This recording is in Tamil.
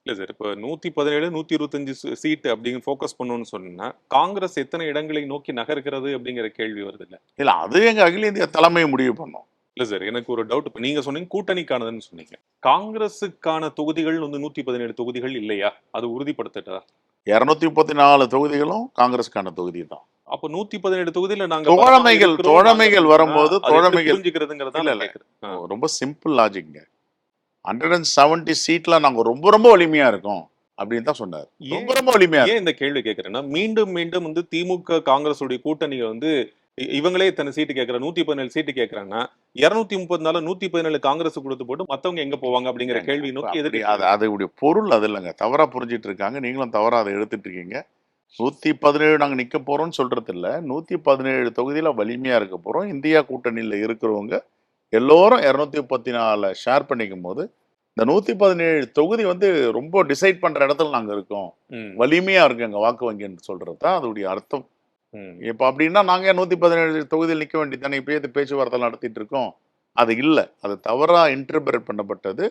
இல்ல சார். இப்ப 117, 125 சீட் அப்படிங்க ஃபோக்கஸ் பண்ணணும்னு சொன்னா, காங்கிரஸ் எத்தனை இடங்களை நோக்கி நகர்கிறது அப்படிங்கிற கேள்வி வருதுல்ல. இல்ல அது எங்க அகில இந்திய தலைமை முடிவு பண்ணும். இல்ல சார். எனக்கு ஒரு டவுட். இப்ப நீங்க சொன்னீங்க கூட்டணிக்கானதுன்னு சொன்னீங்க. காங்கிரஸுக்கான தொகுதிகள் வந்து 117 தொகுதிகள் இல்லையா? அது உறுதிப்படுத்தட்டா? 234 தொகுதிகளும் காங்கிரஸ்க்கான தொகுதி தான். அப்ப 117 தொகுதியில நாங்க பலமா தோழமைகள் இருக்கிறோம், நாங்க தோழமைகள் அப்படின்னா, வரும்போது அது எப்படி தோழமைகள் புரிஞ்சுக்கிறதுங்கிறத இல்ல நான் இல்ல கேட்கிறேன். ரொம்ப சிம்பிள் லாஜிக்ங்க. 170 சீட்ல நாங்க ரொம்ப ரொம்ப வலிமையா இருக்கோம் அப்படின்னு தான் சொன்னார். ரொம்ப ஏன் ரொம்ப வலிமையா ஏன் இருக்கும். இந்த கேள்வி கேட்கிறேன்னா, மீண்டும் மீண்டும் வந்து திமுக, காங்கிரஸ் உடைய கூட்டணிய வந்து இவங்களே இத்தனை சீட்டு கேட்கிறாங்க. 117 சீட்டு கேட்கிறாங்கன்னா, 234 117 காங்கிரஸ் குடுத்து போட்டு மத்தவங்க எங்க போவாங்க அப்படிங்கிற ஏங்க, கேள்வி நோக்கி அப்படி அது எதிர்க்கட்சிகள். அதோடைய பொருள் அது இல்லைங்க. தவறா புரிஞ்சிட்டு இருக்காங்க. நீங்களும் தவறா அதை எடுத்துட்டு இருக்கீங்க. 117 நாங்க நிக்க போறோம்னு சொல்றது இல்ல. 117 தொகுதியில வலிமையா இருக்க போறோம். இந்தியா கூட்டணியில இருக்கிறவங்க எல்லோரும் 234 ஷேர் பண்ணிக்கும் போது, இந்த 117 தொகுதி வந்து ரொம்ப டிசைட் பண்ற இடத்துல நாங்க இருக்கோம். ம். வலிமையா இருக்கு எங்க வாக்கு வங்கின்னு சொல்றது தான் அதோடைய அர்த்தம். ம். இப்ப அப்படின்னா நாங்க ஏன் 117 தொகுதியில் நிக்க வேண்டியது தானே? இப்பயே இந்த பேச்சுவார்த்தை நடத்திட்டு இருக்கோம். அது இல்ல. அது தவறா இன்டர்பிரட் பண்ணப்பட்டது.